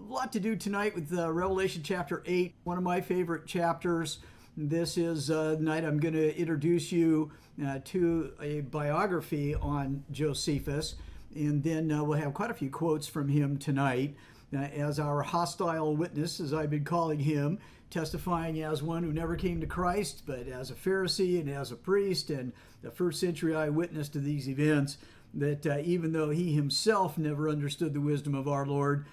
lot to do tonight with Revelation chapter 8, one of my favorite chapters. This is the night I'm going to introduce you to a biography on Josephus, and then we'll have quite a few quotes from him tonight as our hostile witness, as I've been calling him, testifying as one who never came to Christ, but as a Pharisee and as a priest and a first century eyewitness to these events, that even though he himself never understood the wisdom of our Lord,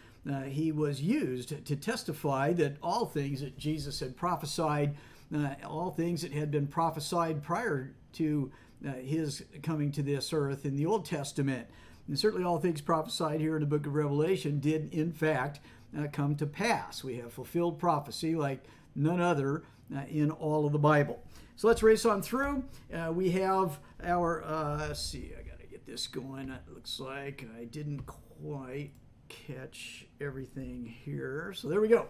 he was used to testify that all things that Jesus had prophesied, all things that had been prophesied prior to his coming to this earth in the Old Testament, and certainly all things prophesied here in the book of Revelation did in fact come to pass. We have fulfilled prophecy like none other in all of the Bible. So let's race on through. We have our, let's see, I got to get this going. It looks like I didn't quite catch everything here. So there we go.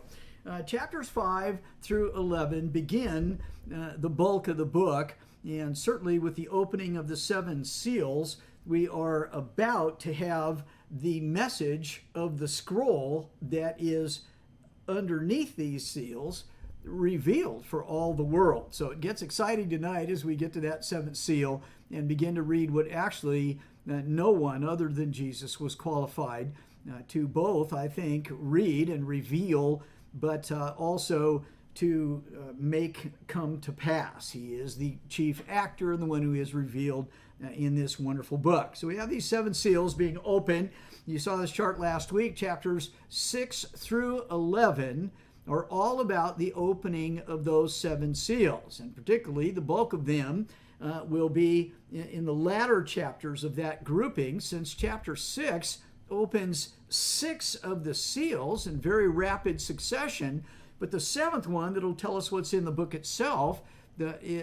Chapters 5 through 11 begin the bulk of the book, and certainly with the opening of the 7 seals, we are about to have the message of the scroll that is underneath these seals revealed for all the world. So it gets exciting tonight as we get to that 7th seal and begin to read what actually no one other than Jesus was qualified to both, I think, read and reveal, but also to make come to pass. He is the chief actor and the one who is revealed in this wonderful book. So we have these 7 seals being opened. You saw this chart last week. Chapters 6 through 11 are all about the opening of those 7 seals, and particularly the bulk of them will be in the latter chapters of that grouping, since chapter 6 opens 6 of the seals in very rapid succession, but the 7th one that'll tell us what's in the book itself,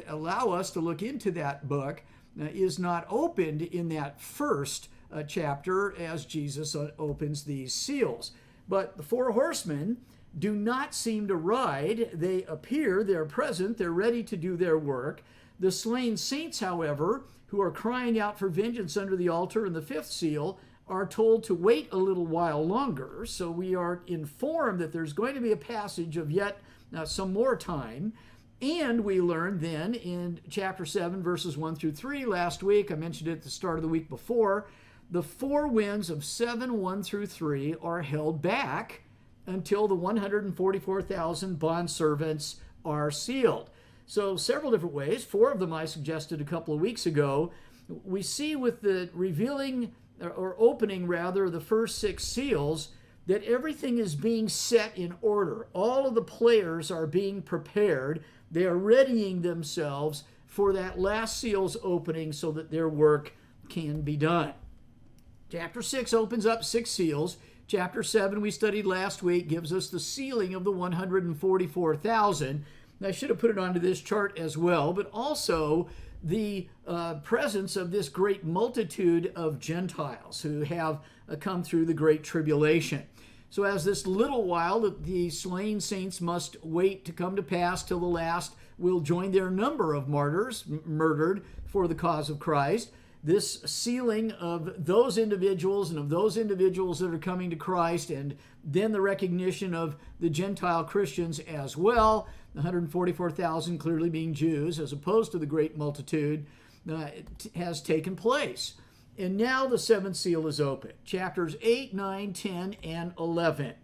allow us to look into that book, is not opened in that first chapter as Jesus opens these seals. But the 4 horsemen do not seem to ride. They appear, they're present, they're ready to do their work. The slain saints, however, who are crying out for vengeance under the altar in the 5th seal, are told to wait a little while longer. So we are informed that there's going to be a passage of yet some more time. And we learned then in chapter 7, verses 1 through 3 last week, I mentioned it at the start of the week before, the 4 winds of 7, 1 through 3 are held back until the 144,000 bondservants are sealed. So several different ways, 4 of them I suggested a couple of weeks ago. We see with the revealing, or opening rather, the first 6 seals, that everything is being set in order. All of the players are being prepared. They are readying themselves for that last seal's opening so that their work can be done. Chapter 6 opens up 6 seals. Chapter 7 we studied last week gives us the sealing of the 144,000. I should have put it onto this chart as well, but also the presence of this great multitude of Gentiles who have come through the great tribulation. So as this little while that the slain saints must wait to come to pass till the last will join their number of martyrs murdered for the cause of Christ, this sealing of those individuals and of those individuals that are coming to Christ, and then the recognition of the Gentile Christians as well, the 144,000 clearly being Jews as opposed to the great multitude, has taken place. And now the 7th seal is open. Chapters 8, 9, 10, and 11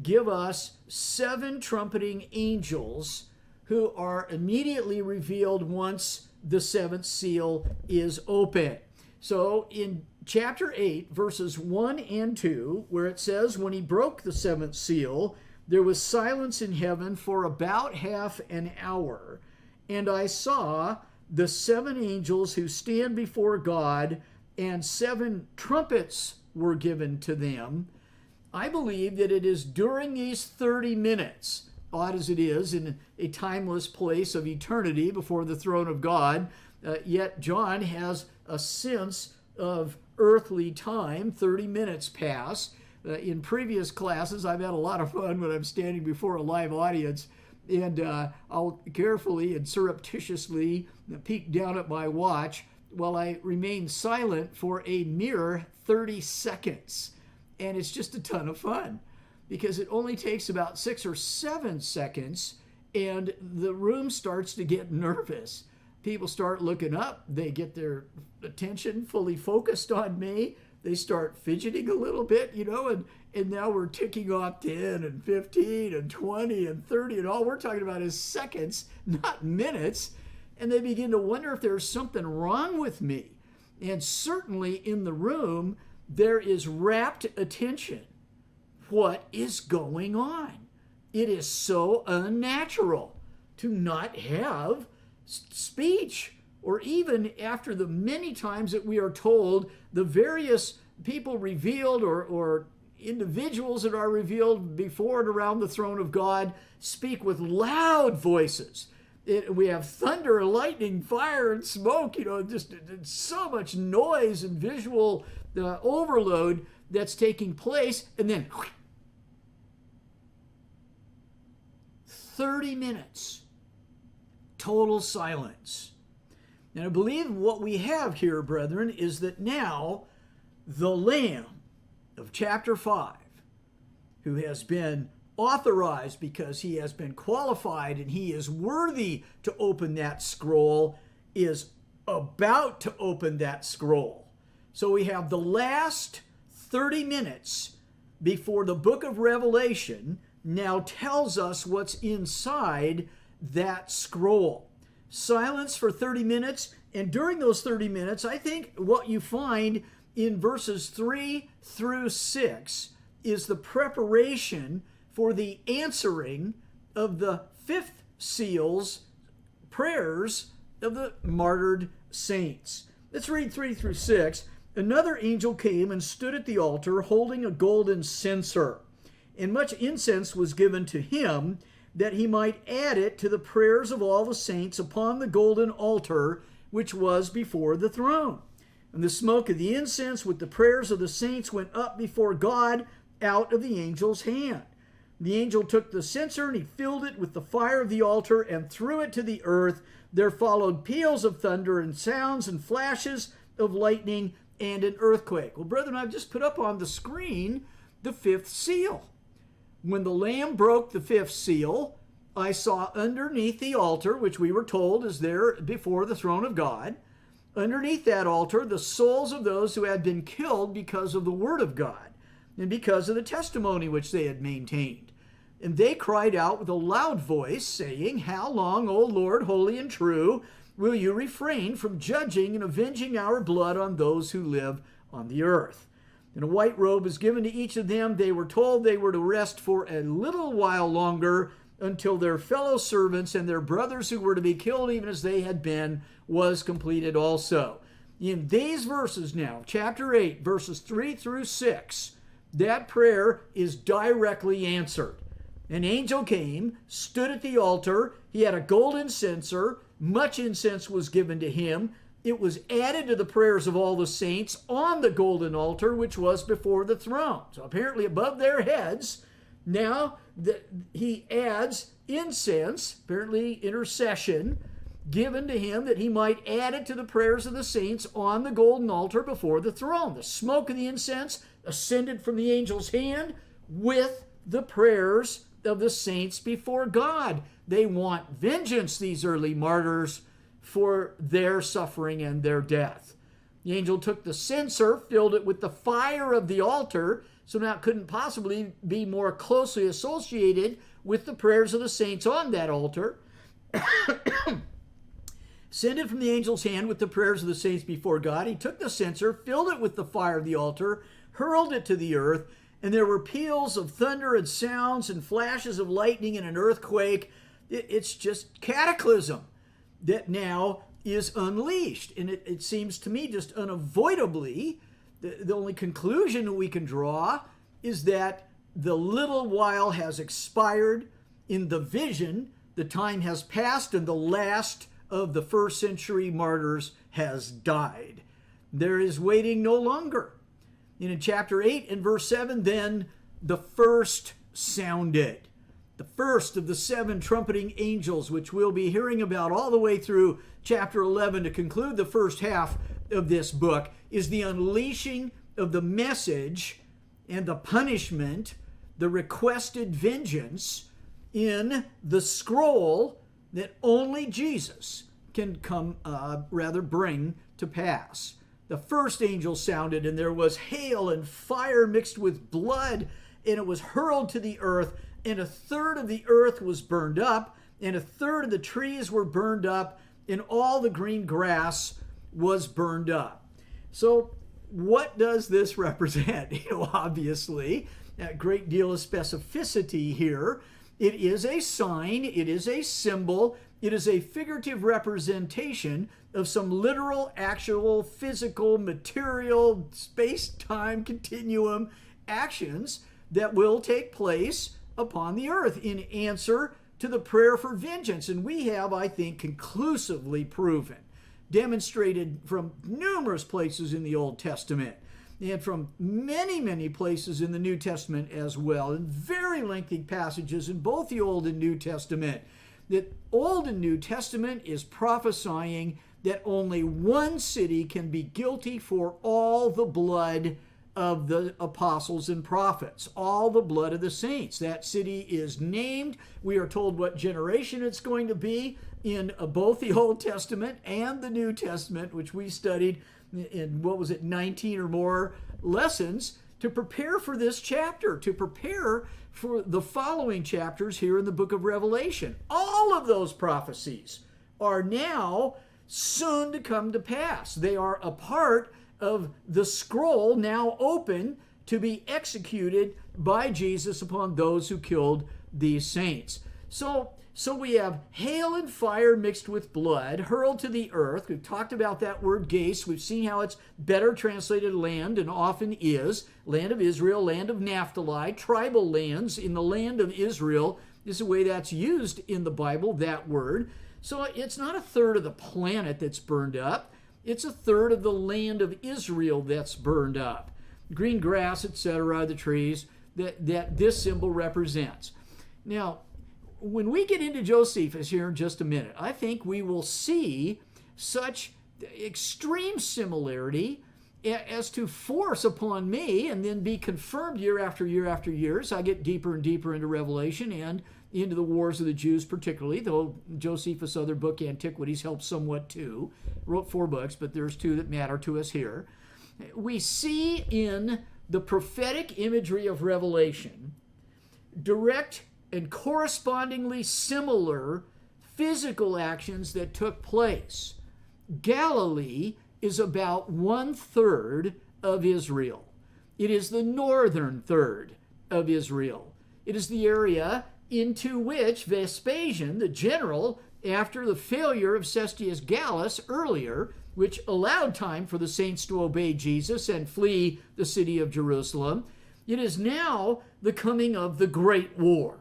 give us 7 trumpeting angels who are immediately revealed once the 7th seal is open. So in chapter 8, verses 1 and 2, where it says, when he broke the 7th seal, there was silence in heaven for about half an hour, and I saw the 7 angels who stand before God, and 7 trumpets were given to them. I believe that it is during these 30 minutes, odd as it is, in a timeless place of eternity before the throne of God, yet John has a sense of earthly time. 30 minutes pass. In previous classes, I've had a lot of fun when I'm standing before a live audience, and I'll carefully and surreptitiously peek down at my watch while I remain silent for a mere 30 seconds. And it's just a ton of fun. because it only takes about 6 or 7 seconds and the room starts to get nervous. People start looking up. They get their attention fully focused on me. They start fidgeting a little bit, and now we're ticking off 10 and 15 and 20 and 30, and all we're talking about is seconds, not minutes. And they begin to wonder if there's something wrong with me. And certainly in the room, there is rapt attention. What is going on? It is so unnatural to not have speech, or even after the many times that we are told the various people revealed or individuals that are revealed before and around the throne of God speak with loud voices. We have thunder, lightning, fire, and smoke, just so much noise and visual overload that's taking place. And then 30 minutes, total silence. And I believe what we have here, brethren, is that now the Lamb of chapter 5, who has been authorized because he has been qualified and he is worthy to open that scroll, is about to open that scroll. So we have the last 30 minutes before the book of Revelation now tells us what's inside that scroll. Silence for 30 minutes, and during those 30 minutes, I think what you find in verses 3 through 6 is the preparation for the answering of the fifth seal's prayers of the martyred saints. Let's read 3 through 6. Another angel came and stood at the altar holding a golden censer, and much incense was given to him, that he might add it to the prayers of all the saints upon the golden altar which was before the throne. And the smoke of the incense with the prayers of the saints went up before God out of the angel's hand. The angel took the censer and he filled it with the fire of the altar and threw it to the earth. There followed peals of thunder and sounds and flashes of lightning and an earthquake. Well, brethren, I've just put up on the screen the fifth seal. When the Lamb broke the fifth seal, I saw underneath the altar, which we were told is there before the throne of God, underneath that altar, the souls of those who had been killed because of the word of God and because of the testimony which they had maintained. And they cried out with a loud voice, saying, How long, O Lord, holy and true, will you refrain from judging and avenging our blood on those who live on the earth? And a white robe was given to each of them. They were told they were to rest for a little while longer until their fellow servants and their brothers who were to be killed even as they had been was completed also. In these verses now, chapter 8, verses 3 through 6, that prayer is directly answered. An angel came, stood at the altar. He had a golden censer. Much incense was given to him. It was added to the prayers of all the saints on the golden altar, which was before the throne. So apparently above their heads, now he adds incense, apparently intercession, given to him that he might add it to the prayers of the saints on the golden altar before the throne. The smoke of the incense ascended from the angel's hand with the prayers of the saints before God. They want vengeance, these early martyrs, for their suffering and their death. The angel took the censer, filled it with the fire of the altar, so now it couldn't possibly be more closely associated with the prayers of the saints on that altar. Sent it from the angel's hand with the prayers of the saints before God. He took the censer, filled it with the fire of the altar, hurled it to the earth, and there were peals of thunder and sounds and flashes of lightning and an earthquake. It's just cataclysm that now is unleashed. And it seems to me just unavoidably, the only conclusion we can draw is that the little while has expired in the vision, the time has passed, and the last of the first century martyrs has died. There is waiting no longer. And in chapter 8 and verse 7, then the first sounded. The first of the 7 trumpeting angels, which we'll be hearing about all the way through chapter 11 to conclude the first half of this book, is the unleashing of the message and the punishment the requested vengeance in the scroll that only Jesus can bring to pass. The first angel sounded, and there was hail and fire mixed with blood, and it was hurled to the earth, and a third of the earth was burned up, and a third of the trees were burned up, and all the green grass was burned up. So what does this represent? Obviously, a great deal of specificity here. It is a sign, it is a symbol, it is a figurative representation of some literal, actual, physical, material, space-time continuum actions that will take place upon the earth in answer to the prayer for vengeance. And we have, I think, conclusively proven, demonstrated from numerous places in the Old Testament and from many, many places in the New Testament as well, in very lengthy passages in both the Old and New Testament, that Old and New Testament is prophesying that only one city can be guilty for all the blood of the apostles and prophets, all the blood of the saints. That city is named. We are told what generation it's going to be in both the Old Testament and the New Testament, which we studied in, 19 or more lessons to prepare for this chapter, to prepare for the following chapters here in the book of Revelation. All of those prophecies are now soon to come to pass. They are a part of the scroll now open to be executed by Jesus upon those who killed these saints. So we have hail and fire mixed with blood hurled to the earth. We've talked about that word gas. We've seen how it's better translated land and often is. Land of Israel, land of Naphtali, tribal lands in the land of Israel is the way that's used in the Bible, that word. So it's not a third of the planet that's burned up. It's a third of the land of Israel that's burned up. Green grass, etc., the trees that this symbol represents. Now, when we get into Josephus here in just a minute, I think we will see such extreme similarity as to force upon me and then be confirmed year after year after year as I get deeper and deeper into Revelation and into the wars of the Jews particularly, though Josephus' other book, Antiquities, helps somewhat too. Wrote 4 books, but there's 2 that matter to us here. We see in the prophetic imagery of Revelation direct and correspondingly similar physical actions that took place. Galilee is about 1/3 of Israel. It is the northern third of Israel. It is the area into which Vespasian, the general, after the failure of Cestius Gallus earlier, which allowed time for the saints to obey Jesus and flee the city of Jerusalem, it is now the coming of the Great War.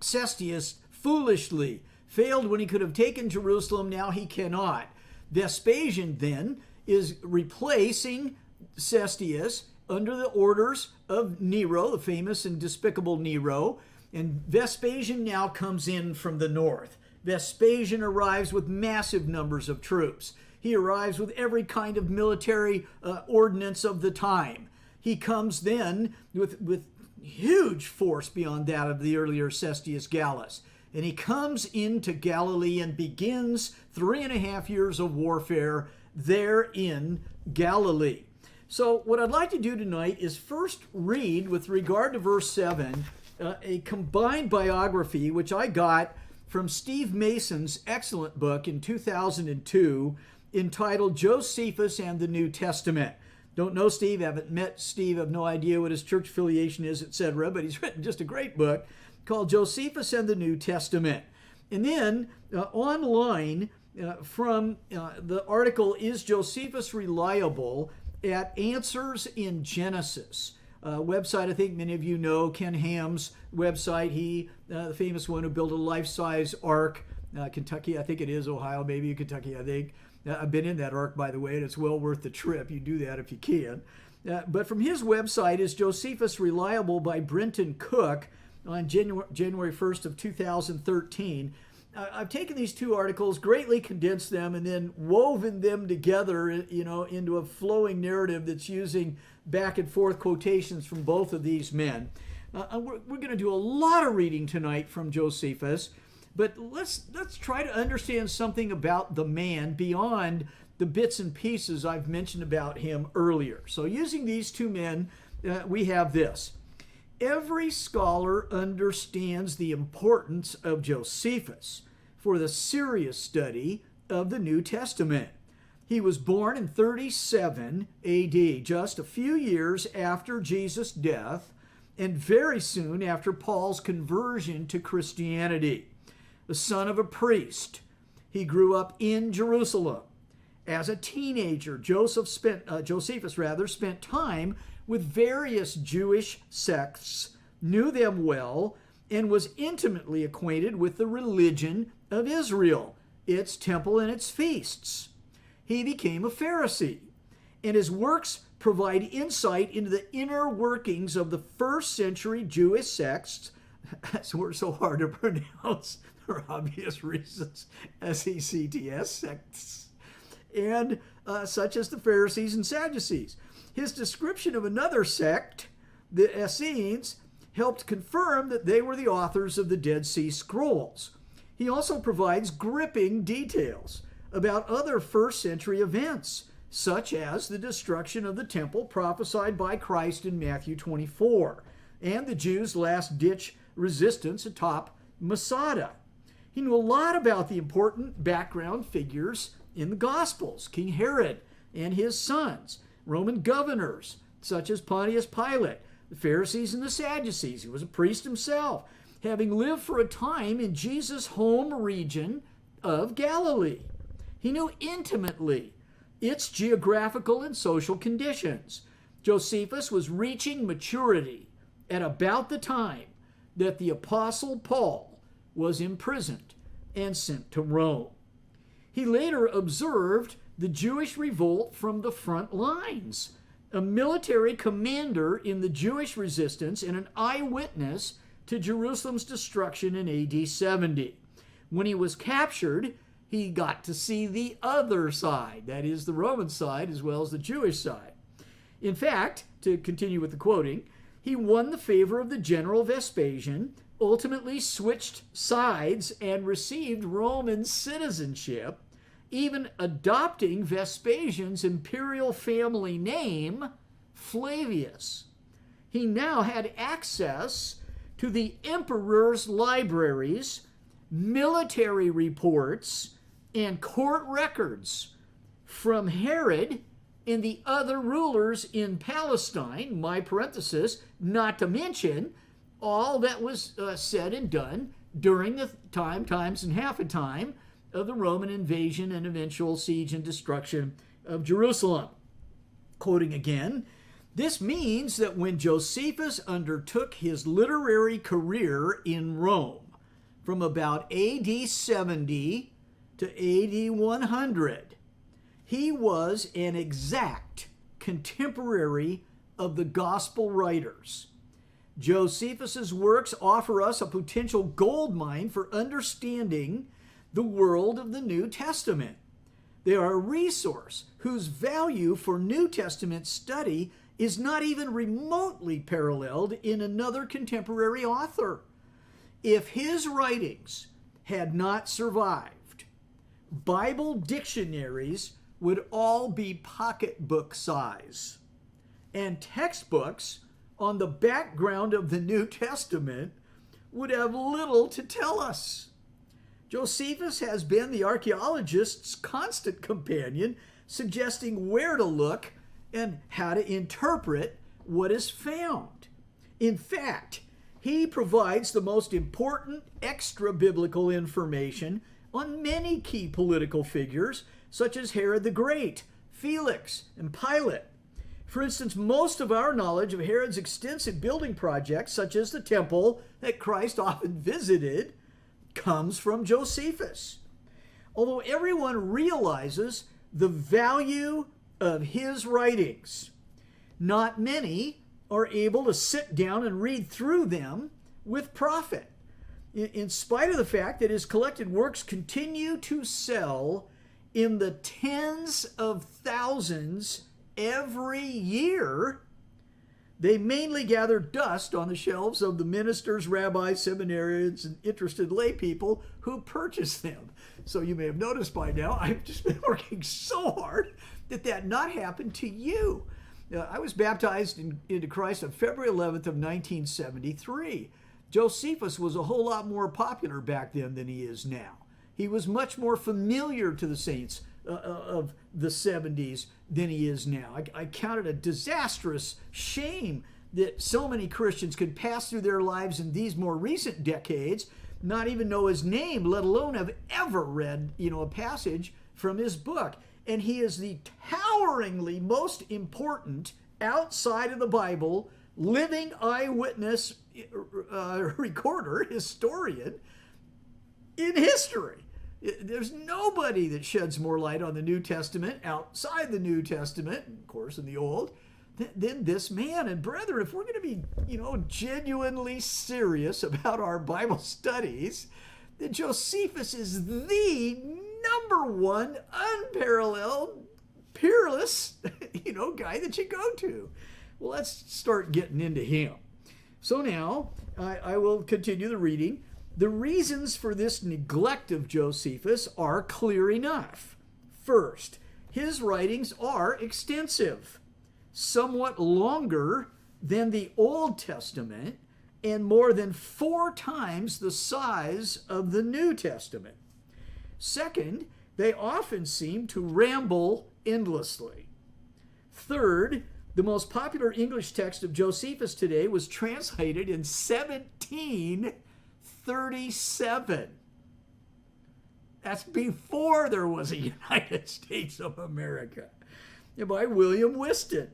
Cestius foolishly failed when he could have taken Jerusalem. Now he cannot. Vespasian then is replacing Cestius under the orders of Nero, the famous and despicable Nero. And Vespasian now comes in from the north. Vespasian arrives with massive numbers of troops. He arrives with every kind of military ordinance of the time. He comes then with huge force beyond that of the earlier Cestius Gallus. And he comes into Galilee and begins 3.5 years of warfare there in Galilee. So what I'd like to do tonight is first read, with regard to verse 7, a combined biography which I got from Steve Mason's excellent book in 2002 entitled Josephus and the New Testament. Don't know Steve, haven't met Steve, have no idea what his church affiliation is, etc., but he's written just a great book called Josephus and the New Testament. And then online from the article, Is Josephus Reliable? At Answers in Genesis. Website I think many of you know, Ken Ham's website. He, the famous one who built a life-size ark, Kentucky, I think it is, Ohio, maybe Kentucky, I think. I've been in that ark, by the way, and it's well worth the trip. You do that if you can. But from his website, Is Josephus Reliable? By Brenton Cook on January 1st of 2013. I've taken these 2 articles, greatly condensed them, and then woven them together, into a flowing narrative that's using back and forth quotations from both of these men. We're going to do a lot of reading tonight from Josephus, but let's try to understand something about the man beyond the bits and pieces I've mentioned about him earlier. So using these two men, we have this. Every scholar understands the importance of Josephus for the serious study of the New Testament. He was born in 37 AD, just a few years after Jesus' death, and very soon after Paul's conversion to Christianity. The son of a priest, he grew up in Jerusalem. As a teenager, Josephus spent time with various Jewish sects, knew them well, and was intimately acquainted with the religion of Israel, its temple and its feasts. He became a Pharisee, and his works provide insight into the inner workings of the first century Jewish sects. That's were so hard to pronounce for obvious reasons, sects, sects, and such as the Pharisees and Sadducees. His description of another sect, the Essenes, helped confirm that they were the authors of the Dead Sea Scrolls. He also provides gripping details about other first century events, such as the destruction of the temple prophesied by Christ in Matthew 24, and the Jews' last-ditch resistance atop Masada. He knew a lot about the important background figures in the Gospels, King Herod and his sons, Roman governors such as Pontius Pilate, the Pharisees and the Sadducees. He was a priest himself, having lived for a time in Jesus' home region of Galilee. He knew intimately its geographical and social conditions. Josephus was reaching maturity at about the time that the Apostle Paul was imprisoned and sent to Rome. He later observed the Jewish revolt from the front lines, a military commander in the Jewish resistance and an eyewitness to Jerusalem's destruction in AD 70. When he was captured, he got to see the other side, that is the Roman side as well as the Jewish side. In fact, to continue with the quoting, he won the favor of the general Vespasian, ultimately switched sides and received Roman citizenship, even adopting Vespasian's imperial family name, Flavius. He now had access to the emperor's libraries, military reports, and court records from Herod and the other rulers in Palestine, my parenthesis, not to mention all that was said and done during the times and half a time of the Roman invasion and eventual siege and destruction of Jerusalem. Quoting again, this means that when Josephus undertook his literary career in Rome from about AD 70 to AD 100, he was an exact contemporary of the gospel writers. Josephus's works offer us a potential gold mine for understanding the world of the New Testament. They are a resource whose value for New Testament study is not even remotely paralleled in another contemporary author. If his writings had not survived, Bible dictionaries would all be pocketbook size, and textbooks on the background of the New Testament would have little to tell us. Josephus has been the archaeologist's constant companion, suggesting where to look and how to interpret what is found. In fact, he provides the most important extra-biblical information on many key political figures, such as Herod the Great, Felix, and Pilate. For instance, most of our knowledge of Herod's extensive building projects, such as the temple that Christ often visited, comes from Josephus. Although everyone realizes the value of his writings, not many are able to sit down and read through them with profit, in spite of the fact that his collected works continue to sell in the tens of thousands every year. They mainly gather dust on the shelves of the ministers, rabbis, seminarians, and interested lay people who purchase them. So you may have noticed by now, I've just been working so hard that not happened to you. I was baptized into Christ on February 11th of 1973. Josephus was a whole lot more popular back then than he is now. He was much more familiar to the saints of the 70s than he is now. I count it a disastrous shame that so many Christians could pass through their lives in these more recent decades, not even know his name, let alone have ever read, a passage from his book. And he is the toweringly most important, outside of the Bible, living eyewitness recorder, historian in history. There's nobody that sheds more light on the New Testament, outside the New Testament, of course, in the Old, than this man. And brethren, if we're going to be, genuinely serious about our Bible studies, then Josephus is the number one, unparalleled, peerless, guy that you go to. Well, let's start getting into him. So now, I will continue the reading. The reasons for this neglect of Josephus are clear enough. First, his writings are extensive, somewhat longer than the Old Testament, and more than 4 times the size of the New Testament. Second, they often seem to ramble endlessly. Third, the most popular English text of Josephus today was translated in 1737. That's before there was a United States of America, by William Whiston.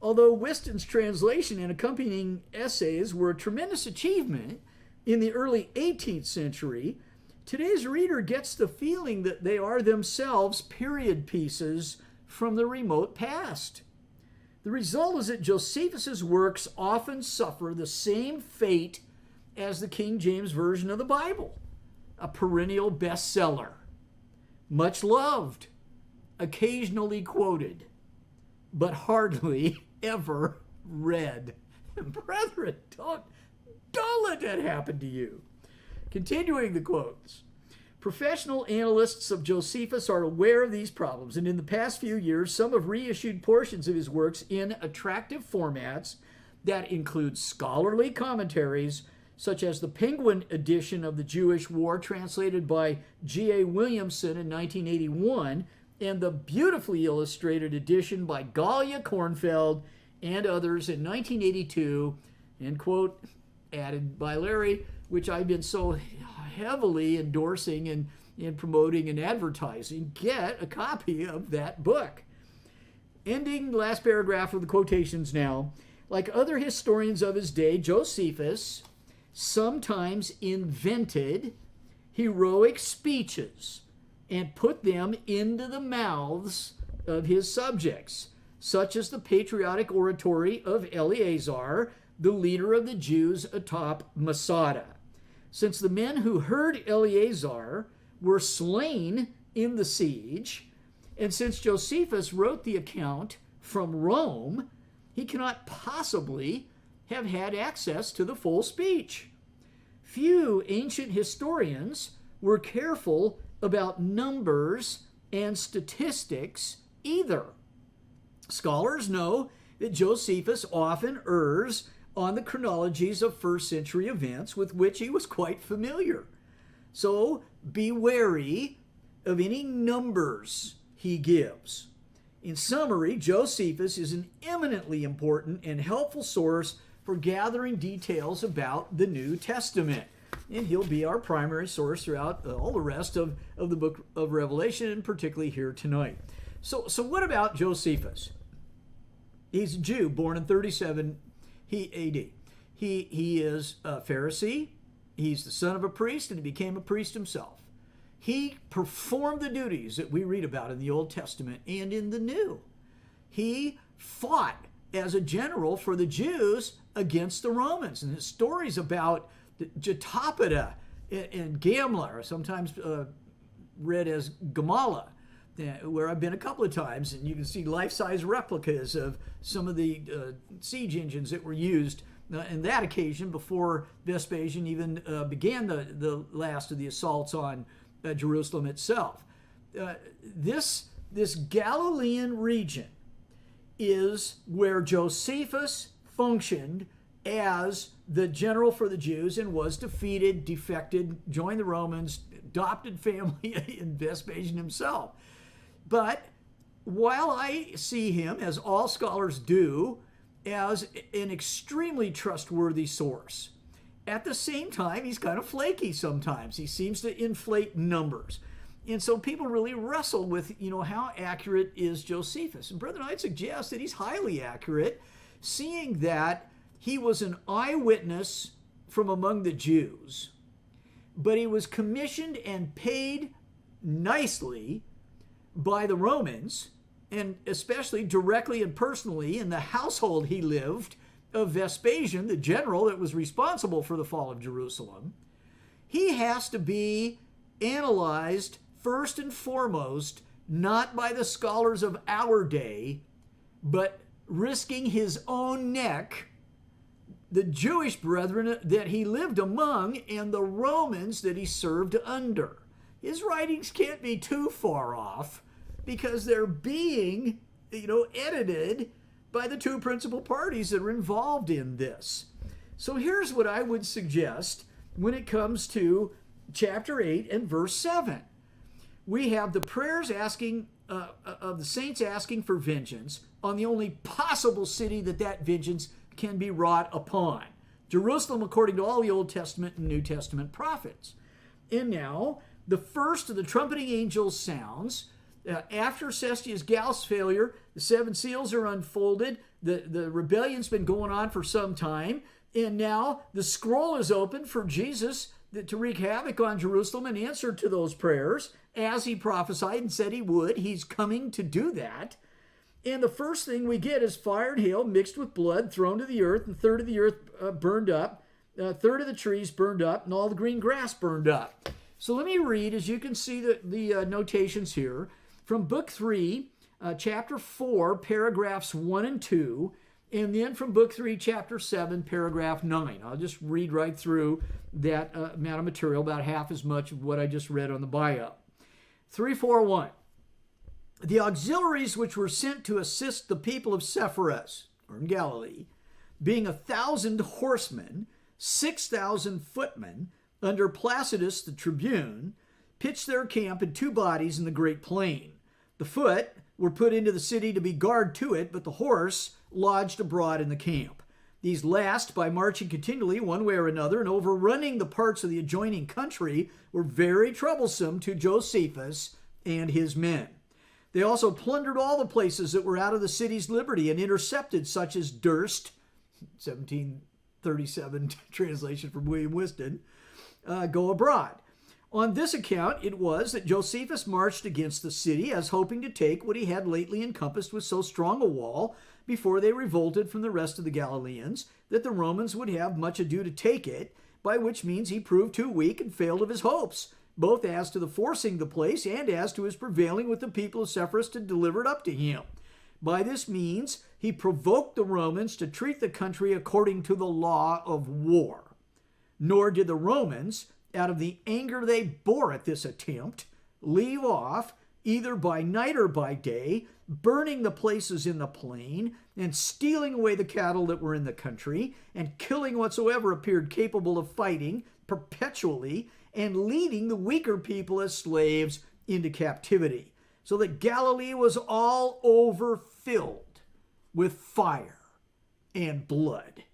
Although Whiston's translation and accompanying essays were a tremendous achievement in the early 18th century, today's reader gets the feeling that they are themselves period pieces from the remote past. The result is that Josephus's works often suffer the same fate as the King James Version of the Bible, a perennial bestseller, much loved, occasionally quoted, but hardly ever read. And brethren, don't let that happen to you. Continuing the quotes. Professional analysts of Josephus are aware of these problems, and in the past few years, some have reissued portions of his works in attractive formats that include scholarly commentaries, such as the Penguin edition of the Jewish War, translated by G.A. Williamson in 1981, and the beautifully illustrated edition by Galia Kornfeld and others in 1982, and quote, added by Larry, which I've been so heavily endorsing and promoting and advertising. Get a copy of that book. Ending the last paragraph of the quotations now. Like other historians of his day, Josephus sometimes invented heroic speeches and put them into the mouths of his subjects, such as the patriotic oratory of Eleazar, the leader of the Jews atop Masada. Since the men who heard Eleazar were slain in the siege, and since Josephus wrote the account from Rome, he cannot possibly have had access to the full speech. Few ancient historians were careful about numbers and statistics either. Scholars know that Josephus often errs on the chronologies of first century events with which he was quite familiar. So be wary of any numbers he gives. In summary, Josephus is an eminently important and helpful source for gathering details about the New Testament. And he'll be our primary source throughout all the rest of the book of Revelation, and particularly here tonight. So what about Josephus? He's a Jew born in 37 AD. He is a Pharisee. He's the son of a priest, and he became a priest himself. He performed the duties that we read about in the Old Testament and in the New. He fought as a general for the Jews against the Romans. And his stories about Jotapata and Gamla, or sometimes read as Gamala, where I've been a couple of times, and you can see life-size replicas of some of the siege engines that were used on that occasion before Vespasian even began the last of the assaults on Jerusalem itself. This Galilean region is where Josephus functioned as the general for the Jews and was defeated, defected, joined the Romans, adopted family in Vespasian himself. But while I see him, as all scholars do, as an extremely trustworthy source, at the same time, he's kind of flaky sometimes. He seems to inflate numbers. And so people really wrestle with, how accurate is Josephus? And brethren, I'd suggest that he's highly accurate, seeing that he was an eyewitness from among the Jews, but he was commissioned and paid nicely by the Romans, and especially directly and personally in the household he lived of Vespasian, the general that was responsible for the fall of Jerusalem. He has to be analyzed first and foremost, not by the scholars of our day, but risking his own neck, the Jewish brethren that he lived among, and the Romans that he served under. His writings can't be too far off because they're being, edited by the two principal parties that are involved in this. So here's what I would suggest when it comes to chapter 8 and verse 7. We have the prayers asking of the saints asking for vengeance on the only possible city that vengeance can be wrought upon. Jerusalem, according to all the Old Testament and New Testament prophets. And now, the first of the trumpeting angels sounds. After Cestius Gallus' failure, the seven seals are unfolded. The rebellion's been going on for some time. And now the scroll is open for Jesus to wreak havoc on Jerusalem in answer to those prayers, as he prophesied and said he would. He's coming to do that. And the first thing we get is fire and hail mixed with blood thrown to the earth, and a third of the earth burned up, a third of the trees burned up, and all the green grass burned up. So let me read, as you can see the notations here, from Book 3, Chapter 4, paragraphs 1 and 2, and then from Book 3, Chapter 7, paragraph 9. I'll just read right through that amount of material, about half as much of what I just read on the bio. 3:4:1. The auxiliaries which were sent to assist the people of Sepphoris, or in Galilee, being 1,000 horsemen, 6,000 footmen, under Placidus the tribune, pitched their camp in two bodies in the great plain. The foot were put into the city to be guard to it, but the horse lodged abroad in the camp. These last, by marching continually one way or another and overrunning the parts of the adjoining country, were very troublesome to Josephus and his men. They also plundered all the places that were out of the city's liberty and intercepted such as durst, 1737 translation from William Whiston, go abroad. On this account it was that Josephus marched against the city, as hoping to take what he had lately encompassed with so strong a wall, before they revolted from the rest of the Galileans, that the Romans would have much ado to take it, by which means he proved too weak and failed of his hopes, both as to the forcing the place and as to his prevailing with the people of Sepphoris to deliver it up to him. By this means he provoked the Romans to treat the country according to the law of war. Nor did the Romans, out of the anger they bore at this attempt, leave off, either by night or by day, burning the places in the plain, and stealing away the cattle that were in the country, and killing whatsoever appeared capable of fighting perpetually, and leading the weaker people as slaves into captivity, so that Galilee was all over filled with fire and blood.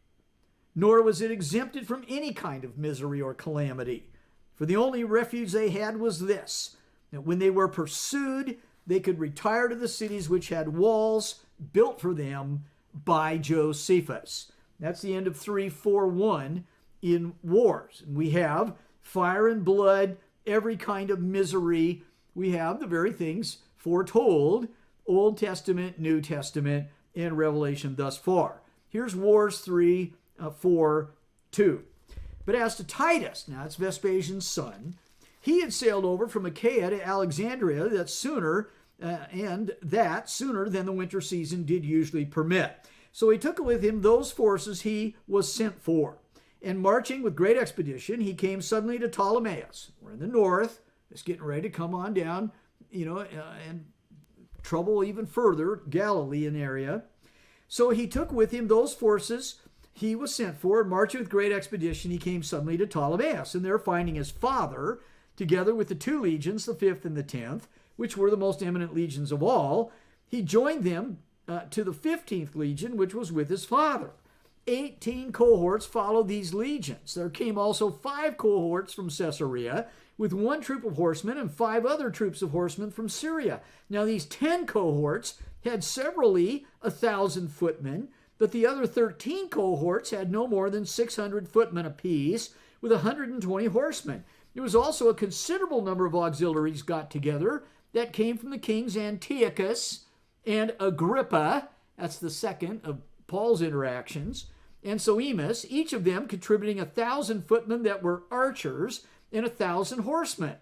Nor was it exempted from any kind of misery or calamity, for the only refuge they had was this, that when they were pursued, they could retire to the cities which had walls built for them by Josephus. That's the end of 3:4:1 in wars. And we have fire and blood, every kind of misery. We have the very things foretold, Old Testament, New Testament, and Revelation thus far. Here's Wars 3:4:2. But as to Titus, now it's Vespasian's son, he had sailed over from Achaia to Alexandria that sooner and that sooner than the winter season did usually permit. So he took with him those forces he was sent for. And marching with great expedition, he came suddenly to Ptolemais. We're in the north. It's getting ready to come on down, and trouble even further, Galilean area. So he took with him those forces he was sent for, and marching with great expedition, he came suddenly to Ptolemais. And there, finding his father, together with the 2 legions, the 5th and the 10th, which were the most eminent legions of all, he joined them to the 15th legion, which was with his father. 18 cohorts followed these legions. There came also 5 cohorts from Caesarea, with 1 troop of horsemen and 5 other troops of horsemen from Syria. Now these 10 cohorts had severally 1,000 footmen, but the other 13 cohorts had no more than 600 footmen apiece, with 120 horsemen. There was also a considerable number of auxiliaries got together that came from the kings Antiochus and Agrippa. That's the second of Paul's interactions, and Soemus, each of them contributing 1,000 footmen that were archers and 1,000 horsemen.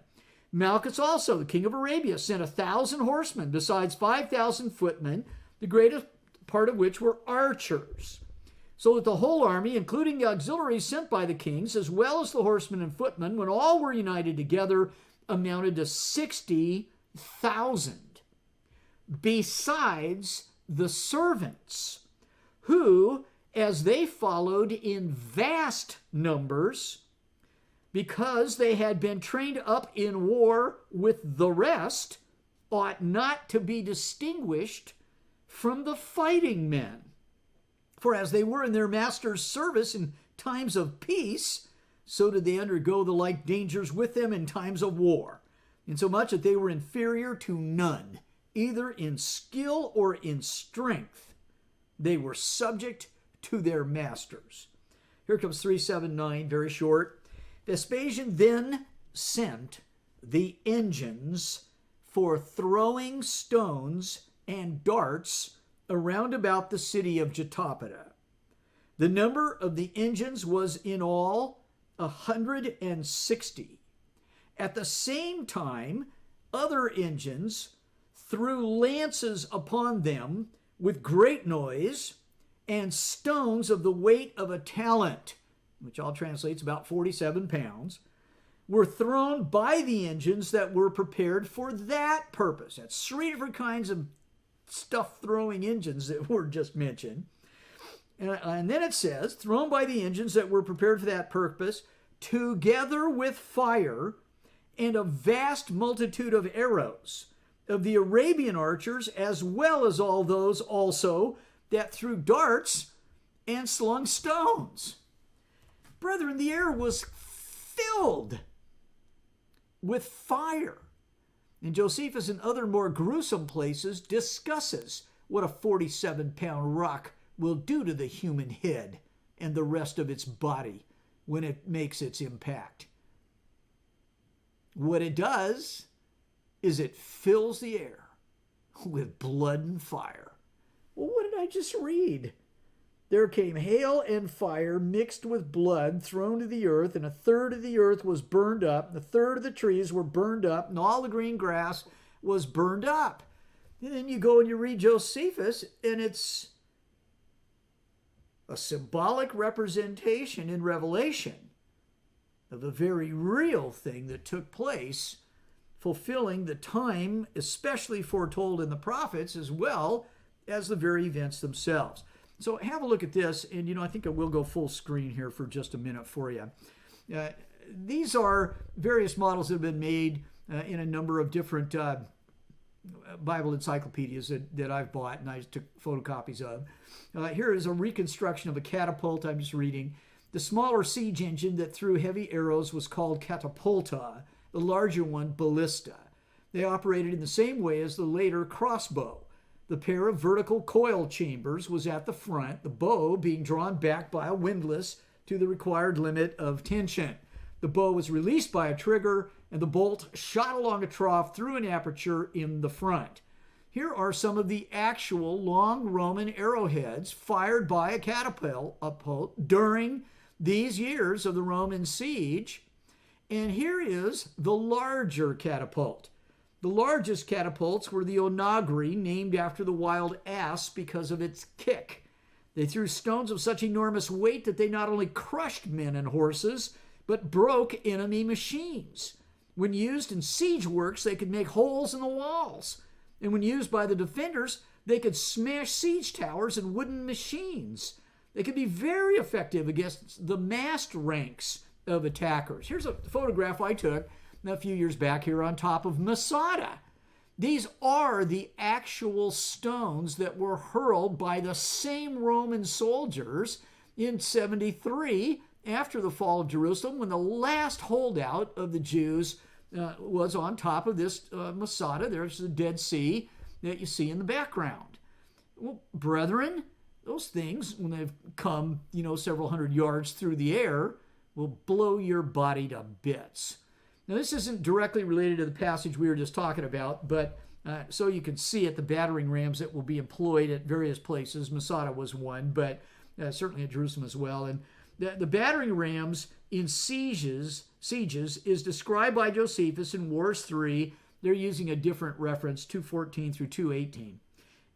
Malchus also, the king of Arabia, sent 1,000 horsemen, besides 5,000 footmen, the greatest part of which were archers. So that the whole army, including the auxiliaries sent by the kings, as well as the horsemen and footmen, when all were united together, amounted to 60,000, besides the servants, who, as they followed in vast numbers, because they had been trained up in war with the rest, ought not to be distinguished from the fighting men. For as they were in their master's service in times of peace, so did they undergo the like dangers with them in times of war, insomuch that they were inferior to none, either in skill or in strength. They were subject to their masters. Here comes 379, very short. Vespasian then sent the engines for throwing stones and darts around about the city of Jotapata. The number of the engines was in all 160. At the same time, other engines threw lances upon them with great noise, and stones of the weight of a talent, which I'll translate is about 47 pounds, were thrown by the engines that were prepared for that purpose. That's 3 different kinds of stuff-throwing engines that were just mentioned. And then it says, thrown by the engines that were prepared for that purpose, together with fire and a vast multitude of arrows, of the Arabian archers, as well as all those also that threw darts and slung stones. Brethren, the air was filled with fire. And Josephus, in other more gruesome places, discusses what a 47-pound rock will do to the human head and the rest of its body when it makes its impact. What it does is it fills the air with blood and fire. Well, what did I just read? There came hail and fire mixed with blood thrown to the earth, and 1/3 of the earth was burned up, and 1/3 of the trees were burned up, and all the green grass was burned up. And then you go and you read Josephus, and it's a symbolic representation in Revelation of a very real thing that took place, fulfilling the time especially foretold in the prophets, as well as the very events themselves. So have a look at this, and I think I will go full screen here for just a minute for you. These are various models that have been made in a number of different Bible encyclopedias that I've bought, and I took photocopies of. Here is a reconstruction of a catapult. I'm just reading. The smaller siege engine that threw heavy arrows was called catapulta, the larger one ballista. They operated in the same way as the later crossbow. The pair of vertical coil chambers was at the front, the bow being drawn back by a windlass to the required limit of tension. The bow was released by a trigger, and the bolt shot along a trough through an aperture in the front. Here are some of the actual long Roman arrowheads fired by a catapult during these years of the Roman siege. And here is the larger catapult. The largest catapults were the onagri, named after the wild ass because of its kick. They threw stones of such enormous weight that they not only crushed men and horses, but broke enemy machines. When used in siege works, they could make holes in the walls. And when used by the defenders, they could smash siege towers and wooden machines. They could be very effective against the massed ranks of attackers. Here's a photograph I took a few years back here on top of Masada. These are the actual stones that were hurled by the same Roman soldiers in 73 after the fall of Jerusalem, when the last holdout of the Jews was on top of this Masada. There's the Dead Sea that you see in the background. Well, brethren, those things, when they've come, several hundred yards through the air, will blow your body to bits. Now, this isn't directly related to the passage we were just talking about, but so you can see it, the battering rams that will be employed at various places. Masada was one, but certainly at Jerusalem as well. And the battering rams in sieges is described by Josephus in Wars 3. They're using a different reference, 2:14 through 2:18.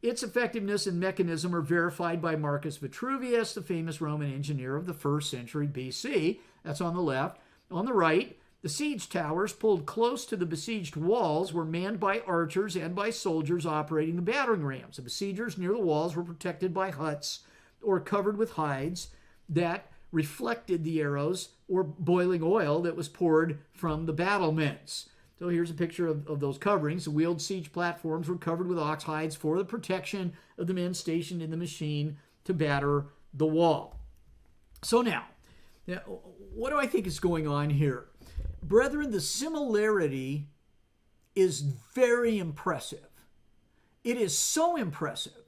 Its effectiveness and mechanism are verified by Marcus Vitruvius, the famous Roman engineer of the 1st century BC. That's on the left. On the right, the siege towers pulled close to the besieged walls were manned by archers and by soldiers operating the battering rams. The besiegers near the walls were protected by huts or covered with hides that reflected the arrows or boiling oil that was poured from the battlements. So here's a picture of those coverings. The wheeled siege platforms were covered with ox hides for the protection of the men stationed in the machine to batter the wall. So now, what do I think is going on here? Brethren, the similarity is very impressive. It is so impressive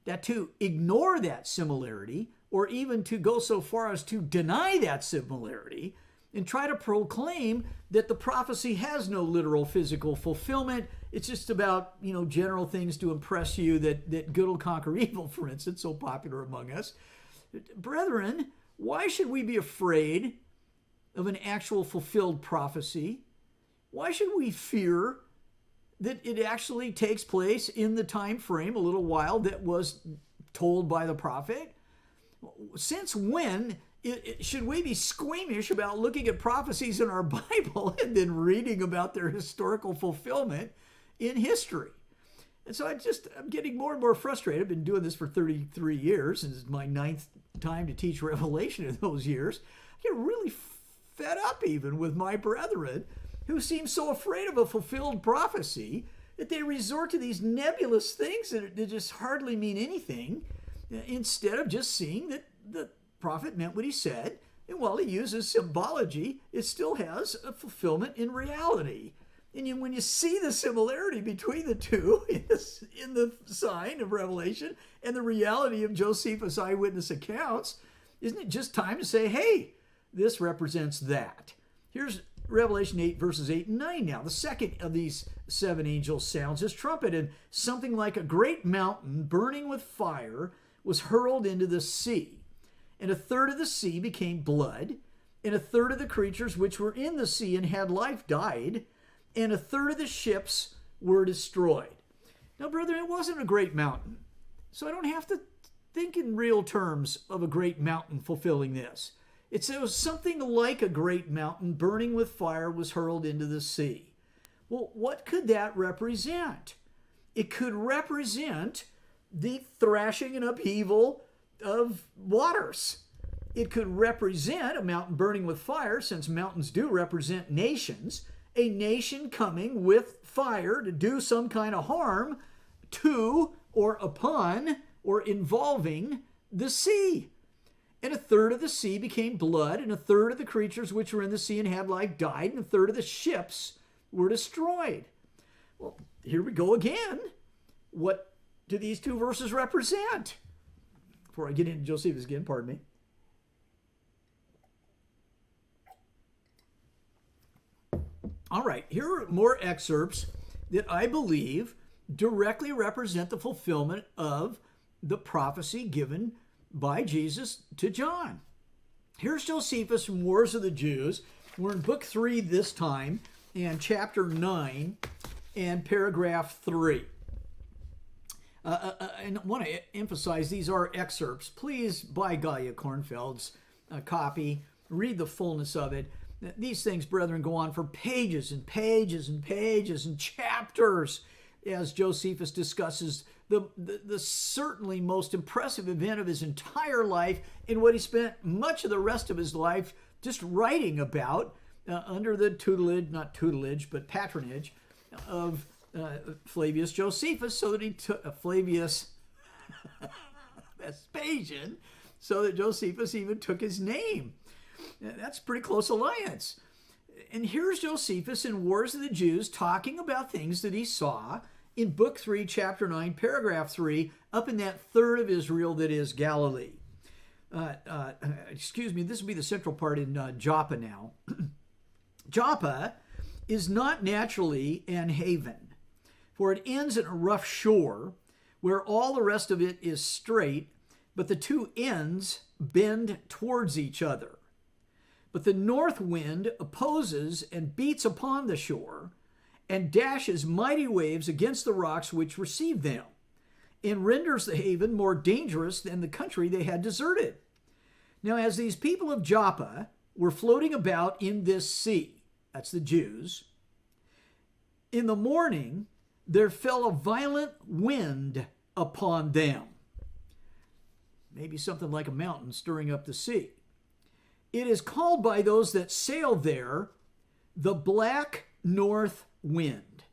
that to ignore that similarity, or even to go so far as to deny that similarity and try to proclaim that the prophecy has no literal physical fulfillment, it's just about, general things to impress you that good will conquer evil, for instance, so popular among us. Brethren, why should we be afraid of an actual fulfilled prophecy? Why should we fear that it actually takes place in the time frame, a little while, that was told by the prophet? Since when should we be squeamish about looking at prophecies in our Bible and then reading about their historical fulfillment in history? And so I'm getting more and more frustrated. I've been doing this for 33 years, and this is my 9th time to teach Revelation in those years. I get really fed up even with my brethren who seem so afraid of a fulfilled prophecy that they resort to these nebulous things that just hardly mean anything, instead of just seeing that the prophet meant what he said, and while he uses symbology, it still has a fulfillment in reality. And when you see the similarity between the two in the sign of Revelation and the reality of Josephus' eyewitness accounts, isn't it just time to say, hey, this represents that? Here's Revelation 8, verses 8 and 9 now. The second of these 7 angels sounds his trumpet, and something like a great mountain burning with fire was hurled into the sea. And a third of the sea became blood, and a third of the creatures which were in the sea and had life died, and a third of the ships were destroyed. Now, brethren, it wasn't a great mountain, so I don't have to think in real terms of a great mountain fulfilling this. It was something like a great mountain burning with fire was hurled into the sea. Well, what could that represent? It could represent the thrashing and upheaval of waters. It could represent a mountain burning with fire, since mountains do represent nations, a nation coming with fire to do some kind of harm to or upon or involving the sea. And a third of the sea became blood, and a third of the creatures which were in the sea and had life died, and a third of the ships were destroyed. Well, here we go again. What do these two verses represent? Before I get into Josephus again, pardon me. All right, here are more excerpts that I believe directly represent the fulfillment of the prophecy given by Jesus to John. Here's Josephus from Wars of the Jews. We're in book 3 this time, and chapter 9. and paragraph 3. And I want to emphasize these are excerpts. Please buy Gaia Kornfeld's copy. Read the fullness of it. These things, brethren, go on for pages and pages and pages and chapters as Josephus discusses the certainly most impressive event of his entire life and what he spent much of the rest of his life just writing about under the patronage of Flavius Josephus, so that he took Flavius Vespasian, so that Josephus even took his name. That's a pretty close alliance. And here's Josephus in Wars of the Jews talking about things that he saw in Book 3, Chapter 9, Paragraph 3, up in that third of Israel that is Galilee. This will be the central part in Joppa now. Joppa is not naturally an haven, for it ends in a rough shore where all the rest of it is straight, but the two ends bend towards each other. But the north wind opposes and beats upon the shore and dashes mighty waves against the rocks which receive them, and renders the haven more dangerous than the country they had deserted. Now, as these people of Joppa were floating about in this sea, that's the Jews, in the morning there fell a violent wind upon them. Maybe something like a mountain stirring up the sea. It is called by those that sail there the black north wind.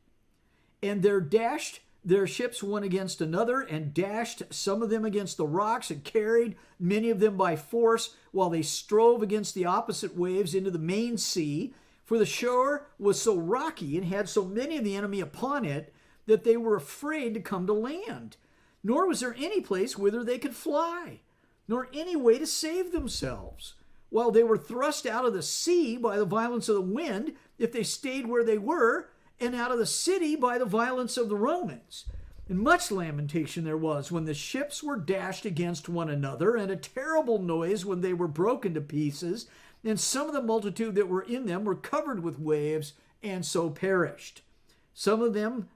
And there dashed their ships one against another, and dashed some of them against the rocks, and carried many of them by force, while they strove against the opposite waves into the main sea. For the shore was so rocky, and had so many of the enemy upon it, that they were afraid to come to land. Nor was there any place whither they could fly, nor any way to save themselves, while they were thrust out of the sea by the violence of the wind, if they stayed where they were, and out of the city by the violence of the Romans. And much lamentation there was when the ships were dashed against one another, and a terrible noise when they were broken to pieces, and some of the multitude that were in them were covered with waves, and so perished. Some of them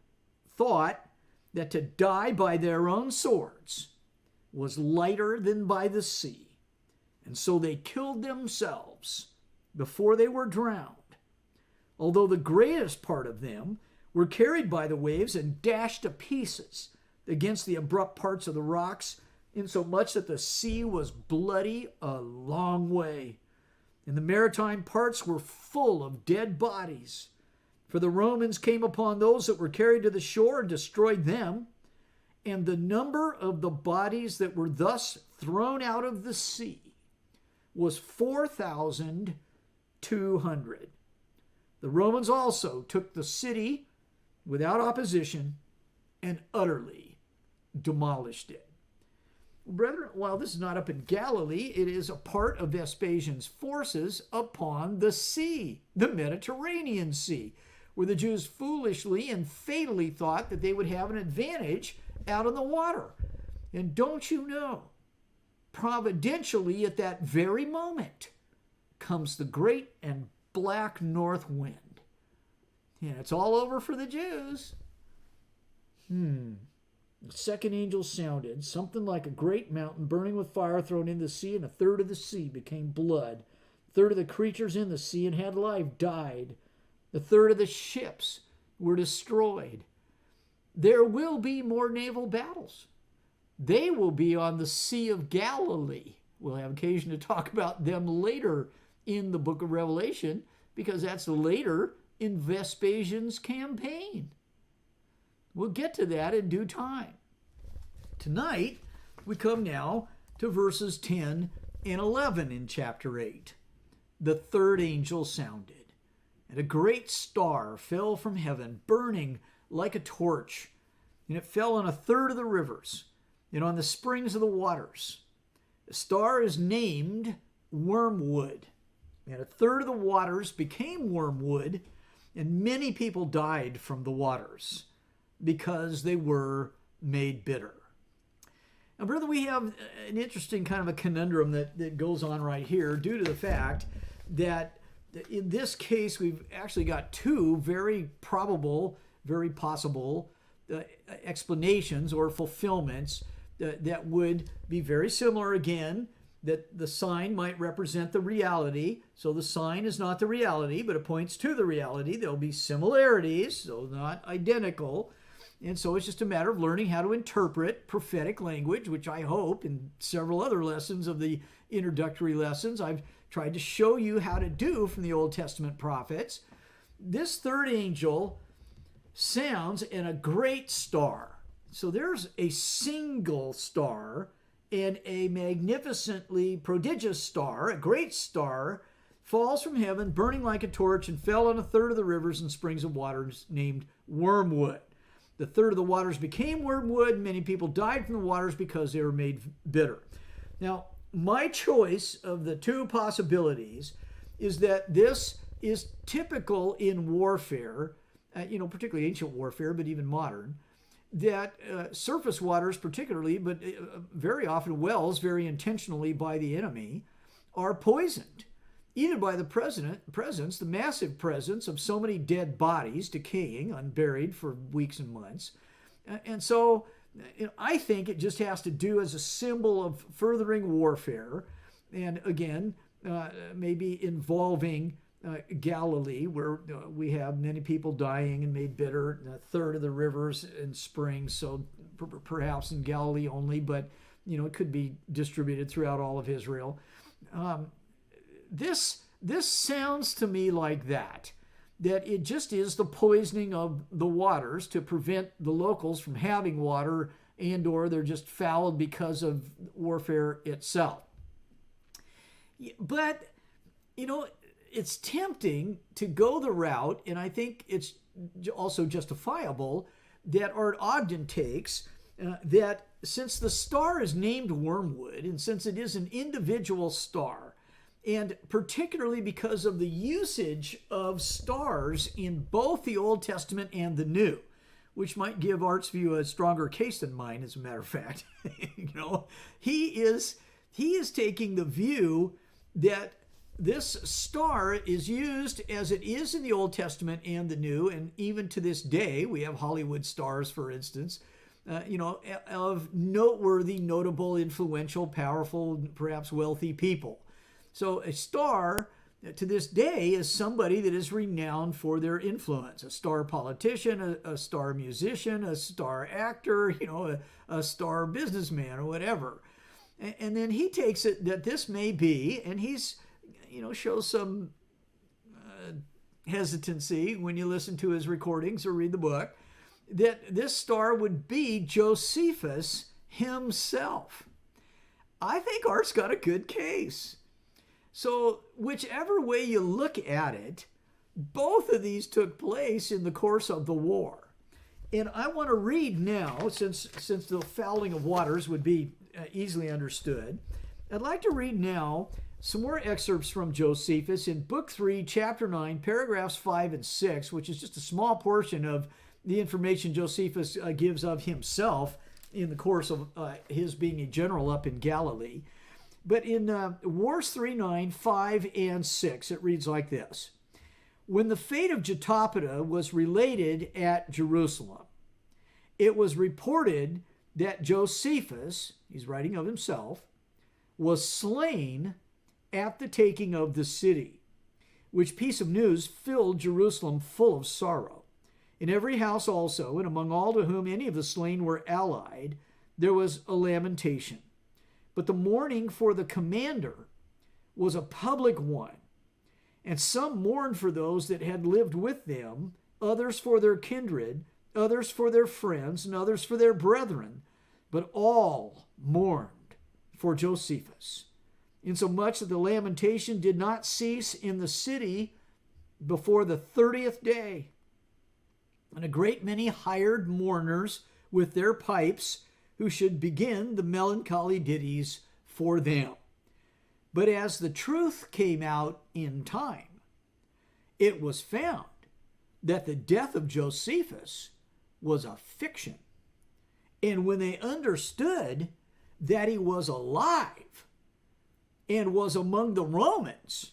thought that to die by their own swords was lighter than by the sea, and so they killed themselves before they were drowned, although the greatest part of them were carried by the waves and dashed to pieces against the abrupt parts of the rocks, insomuch that the sea was bloody a long way, and the maritime parts were full of dead bodies. For the Romans came upon those that were carried to the shore and destroyed them, and the number of the bodies that were thus thrown out of the sea was 4,200. The Romans also took the city without opposition and utterly demolished it. Well, brethren, while this is not up in Galilee, it is a part of Vespasian's forces upon the sea, the Mediterranean Sea, where the Jews foolishly and fatally thought that they would have an advantage out on the water. And don't you know, providentially at that very moment comes the great and black north wind. And it's all over for the Jews. The second angel sounded, something like a great mountain burning with fire thrown in the sea, and a third of the sea became blood. A third of the creatures in the sea and had life died. A third of the ships were destroyed. There will be more naval battles. They will be on the Sea of Galilee. We'll have occasion to talk about them later in the book of Revelation, because that's later in Vespasian's campaign. We'll get to that in due time. Tonight, we come now to verses 10 and 11 in chapter 8. The third angel sounded, and a great star fell from heaven, burning like a torch, and it fell on a third of the rivers and on the springs of the waters. The star is named Wormwood, and a third of the waters became wormwood, and many people died from the waters because they were made bitter. Now, brother, we have an interesting kind of a conundrum that goes on right here, due to the fact that in this case we've actually got two very probable very possible explanations or fulfillments that would be very similar again, that the sign might represent the reality. So the sign is not the reality, but it points to the reality. There'll be similarities, so not identical. And so it's just a matter of learning how to interpret prophetic language, which I hope in several other lessons of the introductory lessons I've tried to show you how to do from the Old Testament prophets. This third angel sounds in a great star. So there's a single star and a magnificently prodigious star, a great star, falls from heaven, burning like a torch, and fell on a third of the rivers and springs of waters named Wormwood. The third of the waters became wormwood. Many people died from the waters because they were made bitter. Now, my choice of the two possibilities is that this is typical in warfare, particularly ancient warfare, but even modern, that surface waters particularly, but very often wells, very intentionally by the enemy, are poisoned, either by the presence, the massive presence of so many dead bodies decaying, unburied for weeks and months. And so I think it just has to do as a symbol of furthering warfare, and again, maybe involving Galilee, where we have many people dying and made bitter, a third of the rivers and springs, so perhaps in Galilee only, but it could be distributed throughout all of Israel. This sounds to me like that it just is the poisoning of the waters to prevent the locals from having water, and or they're just fouled because of warfare itself. But, it's tempting to go the route, and I think it's also justifiable, that Art Ogden takes, that since the star is named Wormwood, and since it is an individual star, and particularly because of the usage of stars in both the Old Testament and the New, which might give Art's view a stronger case than mine, as a matter of fact, he is taking the view that this star is used as it is in the Old Testament and the New, and even to this day, we have Hollywood stars, for instance, of noteworthy, notable, influential, powerful, perhaps wealthy people. So a star to this day is somebody that is renowned for their influence, a star politician, a star musician, a star actor, a star businessman or whatever. And then he takes it that this may be, and he's shows some hesitancy when you listen to his recordings or read the book, that this star would be Josephus himself. I think Art's got a good case. So whichever way you look at it, both of these took place in the course of the war. And I want to read now, since the fouling of waters would be easily understood, I'd like to read now some more excerpts from Josephus in Book 3, Chapter 9, paragraphs 5 and 6, which is just a small portion of the information Josephus gives of himself in the course of his being a general up in Galilee. But in Wars 3:9, 5, and 6, it reads like this. When the fate of Jotapata was related at Jerusalem, it was reported that Josephus, he's writing of himself, was slain at the taking of the city, which piece of news filled Jerusalem full of sorrow. In every house also, and among all to whom any of the slain were allied, there was a lamentation. But the mourning for the commander was a public one, and some mourned for those that had lived with them, others for their kindred, others for their friends, and others for their brethren, but all mourned for Josephus, insomuch that the lamentation did not cease in the city before the 30th day. And a great many hired mourners with their pipes, who should begin the melancholy ditties for them. But as the truth came out in time, it was found that the death of Josephus was a fiction. And when they understood that he was alive and was among the Romans,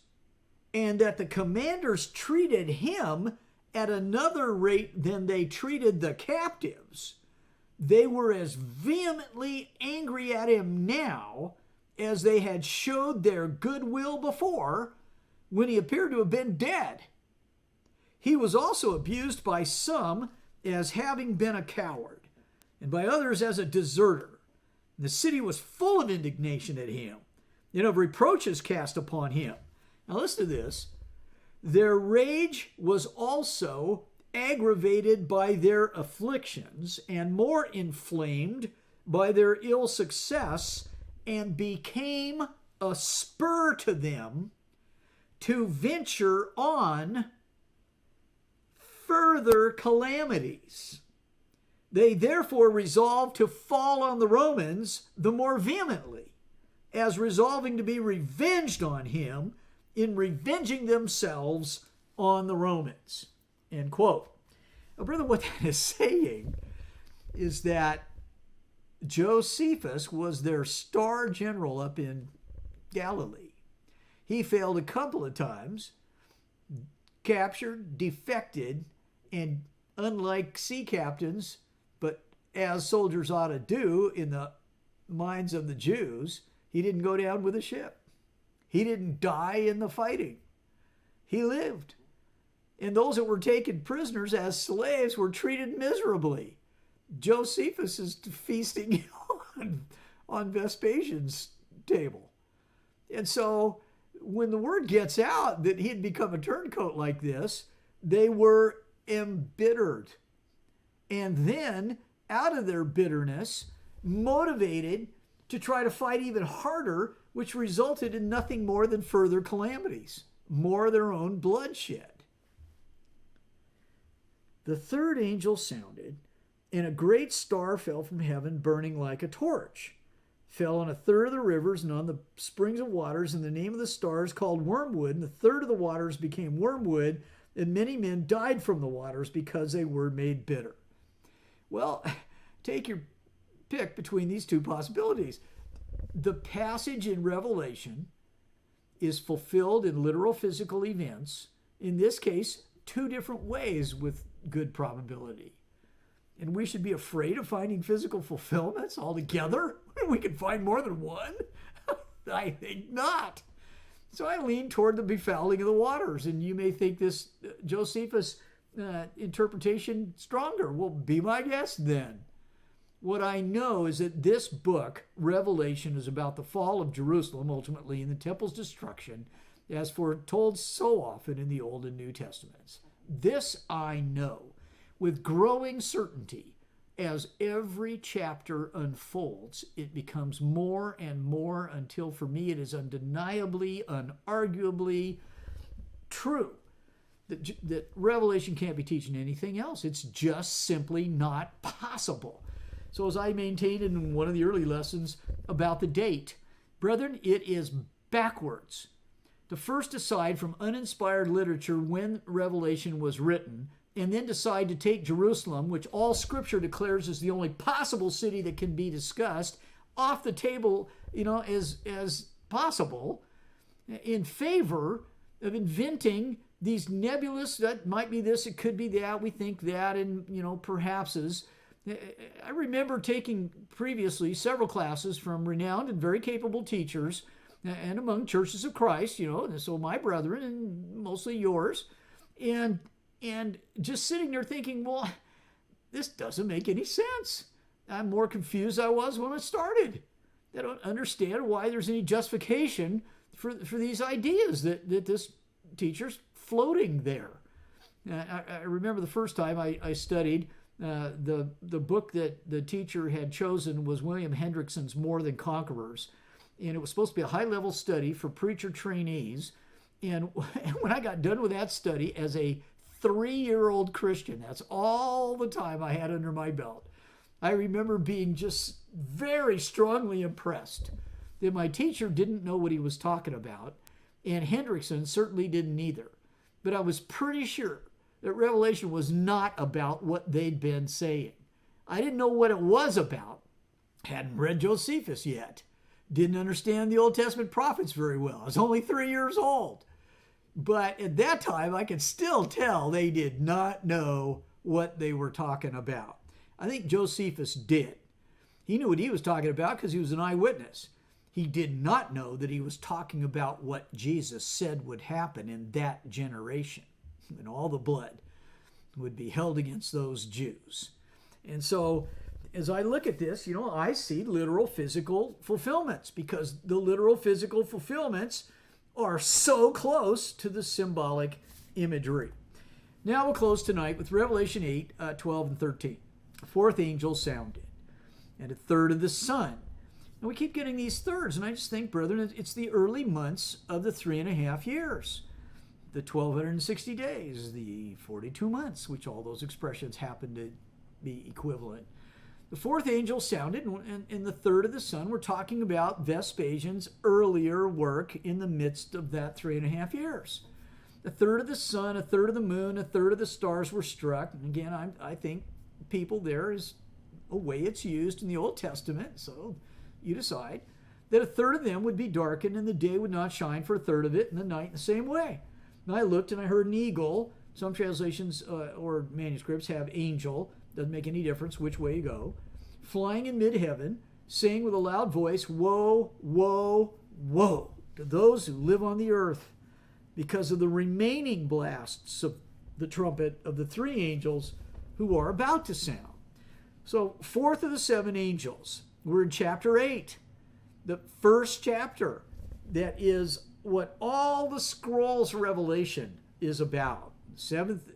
and that the commanders treated him at another rate than they treated the captives, they were as vehemently angry at him now as they had showed their goodwill before when he appeared to have been dead. He was also abused by some as having been a coward, and by others as a deserter. The city was full of indignation at him, and of reproaches cast upon him. Now listen to this. Their rage was also aggravated by their afflictions, and more inflamed by their ill success, and became a spur to them to venture on further calamities. They therefore resolved to fall on the Romans the more vehemently, as resolving to be revenged on him in revenging themselves on the Romans. End quote. Now, brother, what that is saying is that Josephus was their star general up in Galilee. He failed a couple of times, captured, defected, and unlike sea captains, but as soldiers ought to do in the minds of the Jews, he didn't go down with a ship. He didn't die in the fighting. He lived. And those that were taken prisoners as slaves were treated miserably. Josephus is feasting on Vespasian's table. And so when the word gets out that he had become a turncoat like this, they were embittered. And then, out of their bitterness, motivated to try to fight even harder, which resulted in nothing more than further calamities, more of their own bloodshed. The third angel sounded, and a great star fell from heaven, burning like a torch. Fell on a third of the rivers and on the springs of waters, and the name of the star is called Wormwood, and a third of the waters became wormwood, and many men died from the waters because they were made bitter. Well, take your pick between these two possibilities. The passage in Revelation is fulfilled in literal physical events, in this case, two different ways with good probability. And we should be afraid of finding physical fulfillments altogether? We could find more than one? I think not. So I lean toward the befouling of the waters, and you may think this Josephus interpretation stronger. Well, be my guest then. What I know is that this book, Revelation, is about the fall of Jerusalem, ultimately, and the temple's destruction, as foretold so often in the Old and New Testaments. This I know with growing certainty. As every chapter unfolds, it becomes more and more until, for me, it is undeniably, unarguably true that Revelation can't be teaching anything else. It's just simply not possible. So as I maintained in one of the early lessons about the date, brethren, it is backwards to first decide from uninspired literature when Revelation was written, and then decide to take Jerusalem, which all Scripture declares is the only possible city that can be discussed, off the table, as possible, in favor of inventing these nebulous, that might be this, it could be that, we think that, and, perhapses. I remember taking previously several classes from renowned and very capable teachers, and among churches of Christ, so my brethren, and mostly yours, and just sitting there thinking, well, this doesn't make any sense. I'm more confused than I was when I started. I don't understand why there's any justification for these ideas that this teacher's floating there. I remember the first time I studied, the book that the teacher had chosen was William Hendrickson's More Than Conquerors. And it was supposed to be a high-level study for preacher trainees. And when I got done with that study as a 3-year-old Christian, that's all the time I had under my belt, I remember being just very strongly impressed that my teacher didn't know what he was talking about, and Hendrickson certainly didn't either. But I was pretty sure that Revelation was not about what they'd been saying. I didn't know what it was about. Hadn't read Josephus yet. Didn't understand the Old Testament prophets very well. I was only 3 years old. But at that time, I could still tell they did not know what they were talking about. I think Josephus did. He knew what he was talking about because he was an eyewitness. He did not know that he was talking about what Jesus said would happen in that generation, and all the blood would be held against those Jews. And so as I look at this, I see literal physical fulfillments, because the literal physical fulfillments are so close to the symbolic imagery. Now we'll close tonight with Revelation 8, 12 and 13. The fourth angel sounded, and a third of the sun. And we keep getting these thirds, and I just think, brethren, it's the early months of the 3.5 years, the 1,260 days, the 42 months, which all those expressions happen to be equivalent. The fourth angel sounded, and the third of the sun. We're talking about Vespasian's earlier work in the midst of that 3.5 years. A third of the sun, a third of the moon, a third of the stars were struck. And again, I think people there is a way it's used in the Old Testament, so you decide, that a third of them would be darkened, and the day would not shine for a third of it, and the night in the same way. And I looked, and I heard an eagle. Some translations or manuscripts have angel. Doesn't make any difference which way you go. Flying in mid-heaven, saying with a loud voice, "Woe, woe, woe to those who live on the earth, because of the remaining blasts of the trumpet of the three angels who are about to sound." So, fourth of the seven angels. We're in chapter 8, the first chapter that is what all the scrolls of Revelation is about. The seventh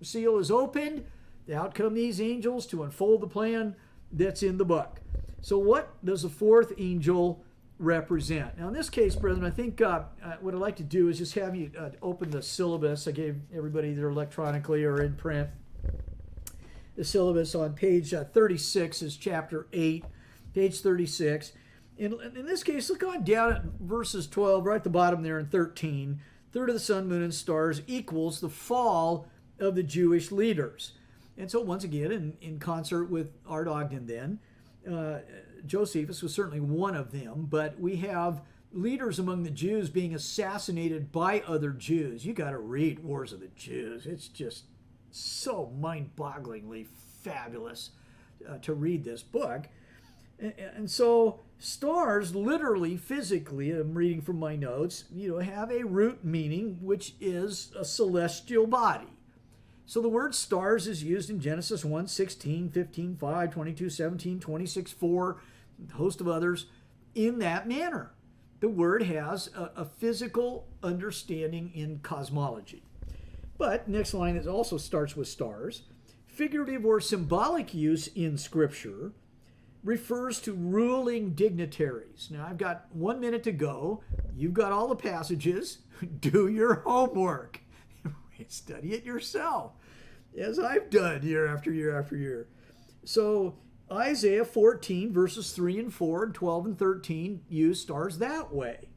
seal is opened. Out come these angels to unfold the plan that's in the book. So what does the fourth angel represent? Now, in this case, brethren, I think what I'd like to do is just have you open the syllabus. I gave everybody either electronically or in print. The syllabus on page 36 is chapter 8, page 36. In this case, look on down at verses 12, right at the bottom there, and 13. Third of the sun, moon, and stars equals the fall of the Jewish leaders. And so once again, in concert with Art Ogden then, Josephus was certainly one of them, but we have leaders among the Jews being assassinated by other Jews. You got to read Wars of the Jews. It's just so mind-bogglingly fabulous to read this book. And so stars, literally, physically, I'm reading from my notes, have a root meaning, which is a celestial body. So the word stars is used in Genesis 1, 16, 15, 5, 22, 17, 26, 4, a host of others, in that manner. The word has a physical understanding in cosmology. But next line, it also starts with stars. Figurative or symbolic use in Scripture refers to ruling dignitaries. Now, I've got 1 minute to go. You've got all the passages. Do your homework. Study it yourself, as I've done year after year after year. So Isaiah 14, verses 3 and 4, and 12 and 13 use stars that way.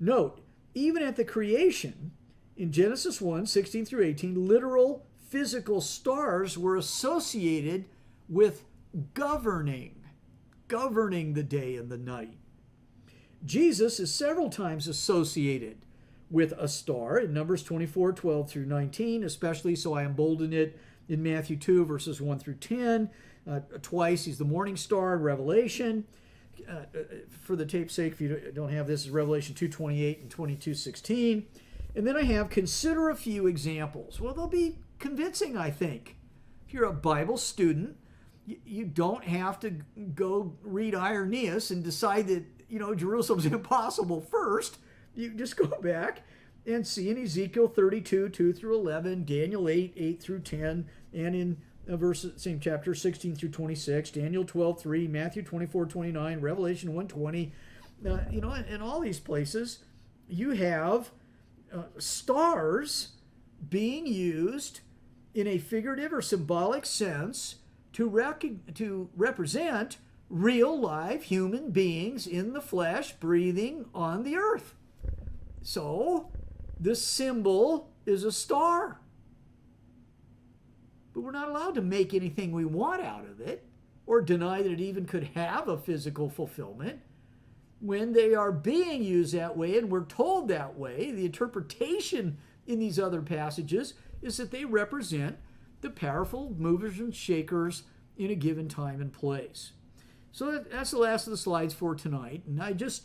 Note, even at the creation, in Genesis 1, 16 through 18, literal physical stars were associated with governing the day and the night. Jesus is several times associated with a star in Numbers 24, 12 through 19, especially, so I embolden it in Matthew 2, verses 1 through 10. Twice he's the morning star in Revelation. For the tape's sake, if you don't have this, is Revelation 2:28 and 22:16. And then I have consider a few examples. Well, they'll be convincing, I think. If you're a Bible student, you don't have to go read Irenaeus and decide that, Jerusalem's impossible first. You just go back and see in Ezekiel 32, 2 through 11, Daniel 8, 8 through 10, and in same chapter, 16 through 26, Daniel 12, 3, Matthew 24, 29, Revelation 1:20. In all these places, you have stars being used in a figurative or symbolic sense to represent real live human beings in the flesh breathing on the earth. So, the symbol is a star. But we're not allowed to make anything we want out of it or deny that it even could have a physical fulfillment. when they are being used that way and we're told that way, the interpretation in these other passages is that they represent the powerful movers and shakers in a given time and place. So that's the last of the slides for tonight. And I just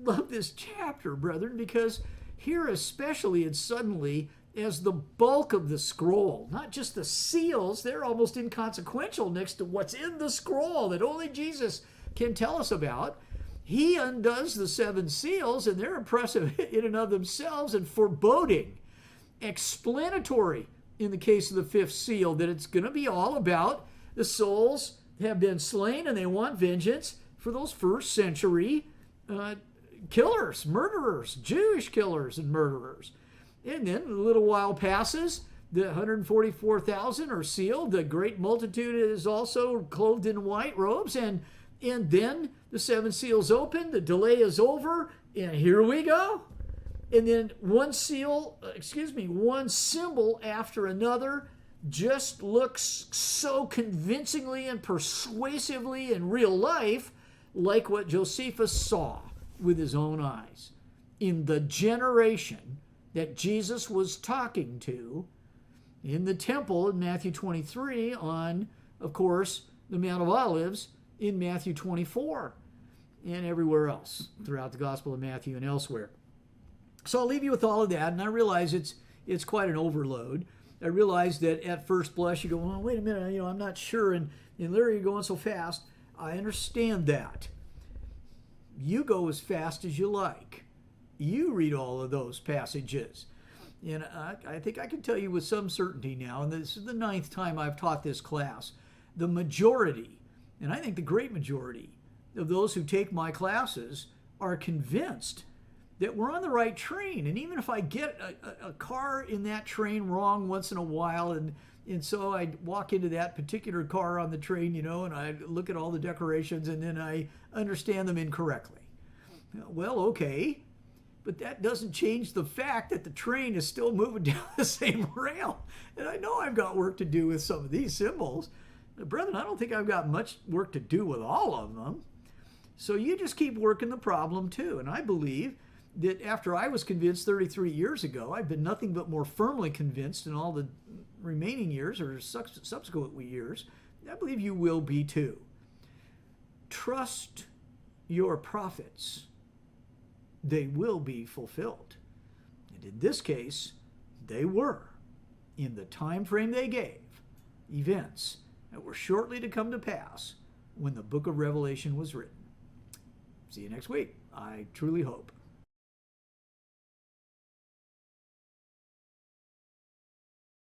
love this chapter, brethren, because here especially and suddenly, as the bulk of the scroll, not just the seals, they're almost inconsequential next to what's in the scroll that only Jesus can tell us about. He undoes the 7 seals, and they're impressive in and of themselves and foreboding, explanatory in the case of the 5th seal, that it's going to be all about the souls have been slain and they want vengeance for those first century killers, murderers, Jewish killers and murderers. And then a little while passes, the 144,000 are sealed, the great multitude is also clothed in white robes, and then the 7 seals open, the delay is over, and here we go. And then one symbol after another just looks so convincingly and persuasively in real life like what Josephus saw with his own eyes in the generation that Jesus was talking to in the temple in Matthew 23 on, of course, the Mount of Olives in Matthew 24 and everywhere else throughout the Gospel of Matthew and elsewhere. So I'll leave you with all of that, and I realize it's quite an overload. I realize that at first blush you go, well, wait a minute, I'm not sure, and Larry, you're going so fast. I understand that. You go as fast as you like. You read all of those passages. And I think I can tell you with some certainty now, and this is the 9th time I've taught this class, the majority, and I think the great majority of those who take my classes are convinced that we're on the right train. And even if I get a car in that train wrong once in a while, and so I walk into that particular car on the train, and I look at all the decorations and then I understand them incorrectly. Well, okay, but that doesn't change the fact that the train is still moving down the same rail. And I know I've got work to do with some of these symbols. But brethren, I don't think I've got much work to do with all of them. So you just keep working the problem too. And I believe that after I was convinced 33 years ago, I've been nothing but more firmly convinced in all the remaining years or subsequent years. I believe you will be too. Trust your prophets. They will be fulfilled. And in this case, they were, in the time frame they gave, events that were shortly to come to pass when the book of Revelation was written. See you next week. I truly hope.